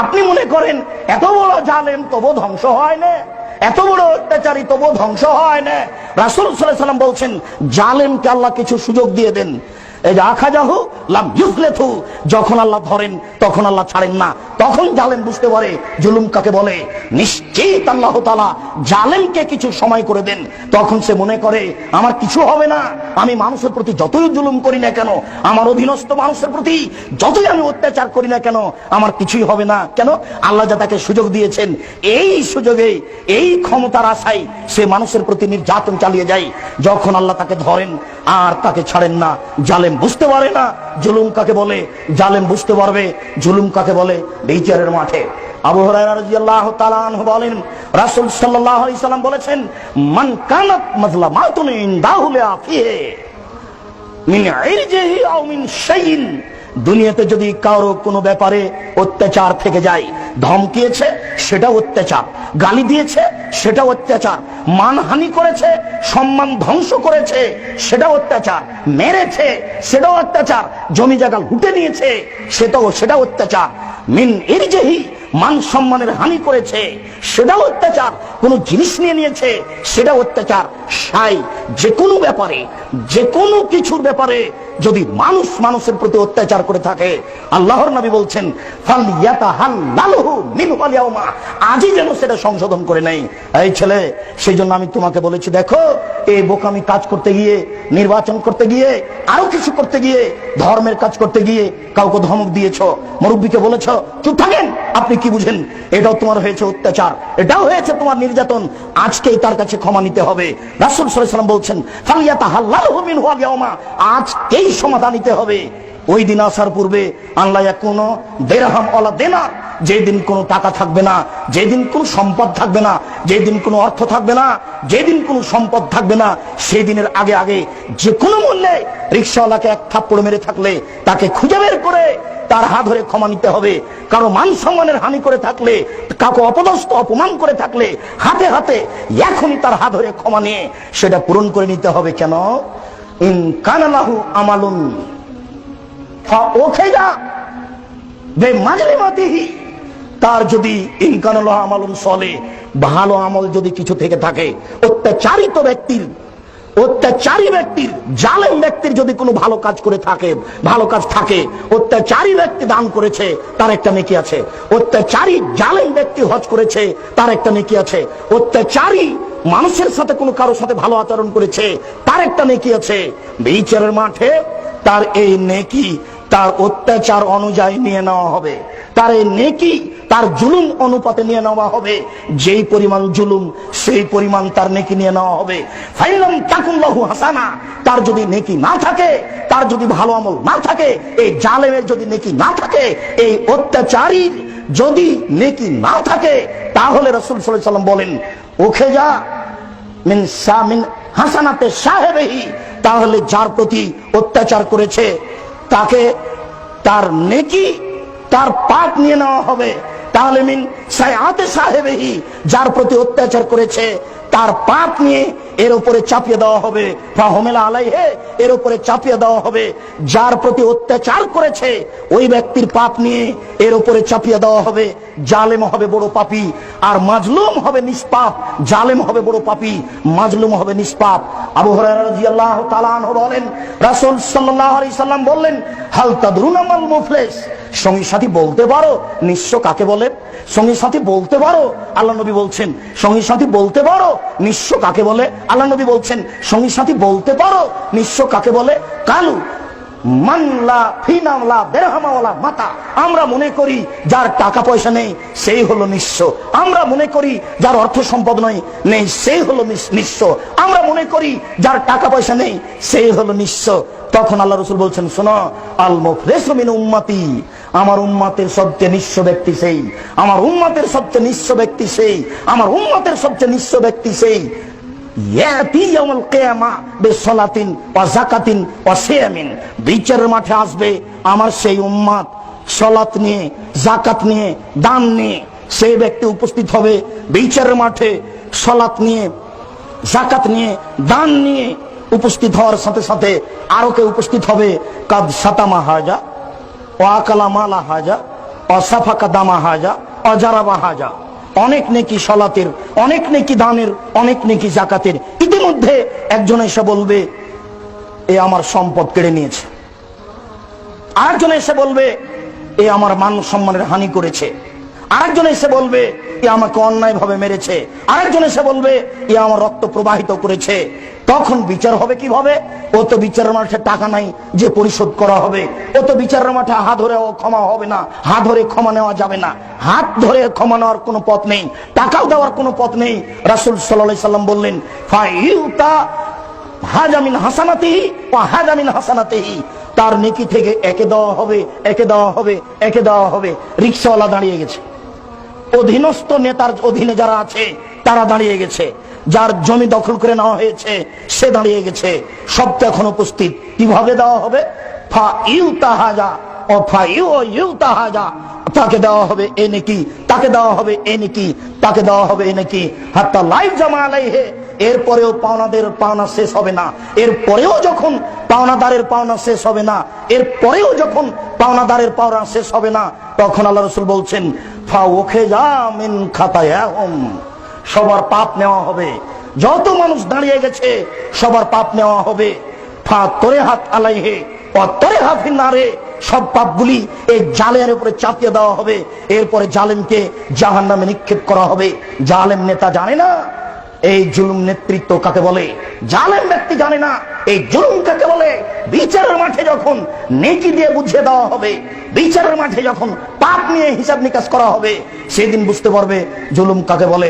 আপনি মনে করেন এত বড় জালেম তবু ধ্বংস হয় না, এত বড় অত্যাচারী তবু ধ্বংস হয় না। রাসূল সাল্লাল্লাহু আলাইহি ওয়াসাল্লাম বলছেন, জালেমকে আল্লাহ কিছু সুযোগ দিয়ে দেন। এই যে আখাযাহু লাম ইউফলিথু, যখন আল্লাহ ধরেন তখন আল্লাহ ছাড়েন না। তখন জালেম বুঝতে পারে জুলুম কাকে বলে। নিশ্চিত আল্লাহ তাআলা জালেমকে কিছু সময় করে দেন। তখন সে মনে করে আমার কিছু হবে না, আমি মানুষের প্রতি যতই জুলুম করি না কেন, আমার অধীনস্থ মানুষের প্রতি যতই আমি অত্যাচার করি না কেন, আমার কিছুই হবে না। কেন? আল্লাহ যা তাকে সুযোগ দিয়েছেন, এই সুযোগে এই ক্ষমতার আশায় সে মানুষের প্রতি নির্যাতন চালিয়ে যায়। যখন আল্লাহ তাকে ধরেন আর তাকে ছাড়েন না, জালেম বুঝতে পারে না জুলুম কাকে বলে। জালেম বুঝতে পারবে জুলুম কাকে বলে বিচারের মাঠে। আবু হুরায়রা রাদিয়াল্লাহু তাআলা আনহু বলেন, রাসূল সাল্লাল্লাহু আলাইহি সাল্লাম বলেছেন, মান কানাত মাজলামাতুন ইনদাহু লিআফিহি মিন ইরজিহি আও মিন শাইইন, দুনিয়াতে যদি কারো কোনো ব্যাপারে অত্যাচার থেকে যায়, ধমকিয়েছে সেটা অত্যাচার, গালি দিয়েছে সেটা অত্যাচার, মানহানি করেছে, সম্মান ধ্বংস করেছে সেটা অত্যাচার, মেরেছে সেটাও অত্যাচার, জমি জায়গা লুটে নিয়েছে সেটা অত্যাচার, মিন ইরজিহি, মান সম্মানের হানি করেছে সেটাও অত্যাচার, কোন জিনিস নিয়ে নিয়েছে সেটা অত্যাচার। সাই যে কোনো ব্যাপারে, যে কোনো কিছুর ব্যাপারে যদি মানুষ মানুষের প্রতি অত্যাচার করে থাকে, আল্লাহর নবী বলছেন ফালইয়াতাহাল্লালহু মিনহু আল-ইয়াওমা, আজই যেন সেটা সংশোধন করে নেই। এই ছেলে, সেই জন্য আমি তোমাকে বলেছি, দেখো এই বোকামি কাজ করতে গিয়ে, নির্বাচন করতে গিয়ে, আরো কিছু করতে গিয়ে, ধর্মের কাজ করতে গিয়ে কাউকে ধমক দিয়েছো, মুরব্বীকে বলেছো চুপ থাকেন, আপনি কি বুঝেন? এটাও তোমার হয়েছে অত্যাচার, এটাও হয়েছে তোমার নির্যাতন, আজকেই তার কাছে ক্ষমা নিতে হবে। রাসূল সাল্লাল্লাহু আলাইহি ওয়াসাল্লাম বলছেন ফালইয়াতাহাল্লালহু মিনহু আল-ইয়াওমা, আজকেই সমাধান নিতে হবে। ওই দিন আসার পূর্বে আল্লাহ কোনো দিরহাম ওয়ালা দিনার, যেদিন কোনো টাকা থাকবে না, যেদিন কোনো সম্পদ থাকবে না, যেদিন কোনো অর্থ থাকবে না, যেদিন কোনো সম্পদ থাকবে না, সেই দিনের আগে আগে যে কোনো মূল্যে রিকশাওয়ালাকে এক থাপ্পড় মেরে থাকলে তাকে খুঁজে বের করে তার হাত ধরে ক্ষমা নিতে হবে। কারো মান সম্মানের হানি করে থাকলে, কাউকে অপদস্থ অপমান করে থাকলে হাতে হাতে এখনই তার হাত ধরে ক্ষমা নিয়ে সেটা পূরণ করে নিতে হবে। কেন? ইন কানা লাহু আমালুন ফাউখিযা বিমাজলিমাতিহি, তার যদি ইন কানা লাহু আমালুন সলে, ভালো আমল যদি কিছু থেকে থাকে, অত্যাচারিত ব্যক্তির, অত্যাচারী ব্যক্তির, জালেম ব্যক্তির যদি কোনো ভালো কাজ করে থাকে, ভালো কাজ থাকে, অত্যাচারী ব্যক্তি দান করেছে তার একটা নেকি আছে, অত্যাচারী জালেম ব্যক্তি হজ করেছে তার একটা নেকি আছে, অত্যাচারী মানুষের সাথে কোনো কারোর সাথে ভালো আচরণ করেছে তার একটা নেকি আছে। বিচারের মাঠে তার এই নেকি তার অত্যাচার অনুযায়ী নিয়ে নেওয়া হবে, তার এই নেকি তার জুলুম অনুপাতে নিয়ে নেওয়া হবে। যেই পরিমাণ জুলুম সেই পরিমাণ তার নেকি নিয়ে নেওয়া হবে। ফাইলাম তাকুন লাহু হাসানা, তার যদি নেকি না থাকে, তার যদি ভালো আমল না থাকে, এই জালেমের যদি নেকি না থাকে, এই অত্যাচারীর যদি নেকি না থাকে, তাহলে রাসূল সাল্লাল্লাহু আলাইহি ওয়াসাল্লাম বলেন ওখে যা মিন সামিন হাসানাতে সাহেবেহি, তাহলে যার প্রতি অত্যাচার করেছে তাকে তার নেকি তার পাপ নিয়ে নেওয়া হবে। তাহলে মিন সাইয়াতে সাহেবেহি, যার প্রতি অত্যাচার করেছে তার পাপ নিয়ে এর উপরে চাপিয়ে দেওয়া হবে। ফাহুমিলা আলাইহি, এর উপরে চাপিয়ে দেওয়া হবে। যার প্রতি অত্যাচার করেছে ওই ব্যক্তির পাপ নিয়ে এর উপরে চাপিয়ে দেওয়া হবে। জালেম হবে বড় পাপী আর মাজলুম হবে নিষ্পাপ। জালেম হবে বড় পাপী, মাজলুম হবে নিষ্পাপ। আবু হুরায়রা রাদিয়াল্লাহু তাআলা আনহু বলেন, রাসূল সাল্লাল্লাহু আলাইহি সাল্লাম বললেন, হাল তাদরুনা মাল মুফলিস, সঙ্গী সাথী বলতে পারো নিঃস্ব কাকে বলে? সঙ্গী সাথী বলতে পারো? আল্লাহ নবী বলছেন সঙ্গী সাথী বলতে পারো নিঃস্ব কাকে বলে? আল্লাহ নবী বলছেন সঙ্গী সাথী বলতে পারো নিঃস্ব কাকে বলে? কালু মানলা ফিনামলা দেরহামাওয়ালা মাতা, আমরা মনে করি যার টাকা পয়সা নেই সেই হলো নিঃস্ব, আমরা মনে করি যার অর্থ সম্পদ নেই সেই হলো নিঃস্ব, আমরা মনে করি যার টাকা পয়সা নেই সেই হলো নিঃস্ব। তখন আল্লাহ রাসূল বলছেন, শোনো, আল মুফলিসু মিন উম্মতি, আমার উম্মতের সবচেয়ে নিঃস্ব ব্যক্তি সেই, আমার উম্মতের সবচেয়ে নিঃস্ব ব্যক্তি সেই, আমার উম্মতের সবচেয়ে নিঃস্ব ব্যক্তি সেই, ইয়াতি ইয়াউমুল কিয়ামা বিসসালাতিন ওয়া যাকাতিন ওয়া সিয়ামিন, বিচারের মাঠে আসবে আমার সেই উম্মত সালাত নিয়ে, যাকাত নিয়ে, দান নিয়ে। সেই ব্যক্তি উপস্থিত হবে বিচারের মাঠে সালাত নিয়ে, যাকাত নিয়ে, দান নিয়ে। উপস্থিত হওয়ার সাথে সাথে আরো কেউ উপস্থিত হবে, কাদ সাতামা হাজা ওয়া আকালা মালা হাজা অসাফাকা দামা হাজা অজারাবা হাজা, অনেক নেকি সলাতের, অনেক নেকি দানের, অনেক নেকি জাকাতের, ইতিমধ্যে একজন এসে বলবে এ আমার সম্পদ কেড়ে নিয়েছে, আরেকজন এসে বলবে এ আমার মান সম্মানের হানি করেছে, আরেকজন এসে বলবে এ আমাকে অন্যায় ভাবে মেরেছে, আরেকজন এসে বলবে এ আমার রক্ত প্রবাহিত করেছে। তখন বিচার হবে কিভাবে? ও তো বিচারের মাঠে টাকা নাই যে পরিশোধ করা হবে, ও তো বিচারের মাঠে হাত ধরে ক্ষমা হবে না, হাত ধরে ক্ষমা নেওয়া যাবে না, হাত ধরে ক্ষমা নেওয়ার কোনো পথ নেই, টাকাও দেওয়ার কোনো পথ নেই। রাসূল সাল্লাল্লাহু আলাইহি সাল্লাম বললেন ফাইউতা হাজামিন হাসানাতিহি ওয়া হাজামিন হাসানাতিহি, তার নেকি থেকে একে দেওয়া হবে, একে দেওয়া হবে, একে দেওয়া হবে। রিকশাওয়ালা দাঁড়িয়ে গেছে, অধীনস্থ নেতার অধীনে যারা আছে তারা দাঁড়িয়ে গেছে, যার জমি দখল করে নেওয়া হয়েছে সে দাঁড়িয়ে গেছে, সব তো এখন উপস্থিত। কিভাবে দেওয়া হবে? ফাইউতাহাজা ও ফাইউতাহাজা, তাকে দেওয়া হবে এ নেকি, তাকে দেওয়া হবে এ নেকি, তাকে দেওয়া হবে এ নেকি, হাত্তা লাইফ জামা আলাইহে। এরপরেও পাওনাদের পাওনা শেষ হবে না, এরপরেও যখন পাওনাদারের পাওনা শেষ হবে না, এরপরেও যখন পাওনাদারের পাওনা শেষ হবে না, তখন আল্লাহ রাসূল বলছেন ফাউখিযা মিন খাতায়াহুম, সবার পাপ নেওয়া হবে। যত মানুষ দাঁড়িয়ে গেছে সবার পাপ নেওয়া হবে। ফা তরিহাত আলাইহি ওয়া তরিহা ফিন্নারে, সব পাপগুলি এই জালেমের উপরে চাপিয়ে দেওয়া হবে, এরপরে জালেমকে জাহান্নামে নিক্ষেপ করা হবে। জালেম নেতা জানে না এই জুলুম নেতৃত্ব কাকে বলে, জালেম ব্যক্তি জানে না এই জুলুম কাকে বলে। বিচারের মাঠে যখন নেকি দিয়ে বুঝিয়ে দেওয়া হবে, বিচারের মাঠে যখন পাপ নিয়ে হিসাব নিকাশ করা হবে, সেদিন বুঝতে পারবে জুলুম কাকে বলে।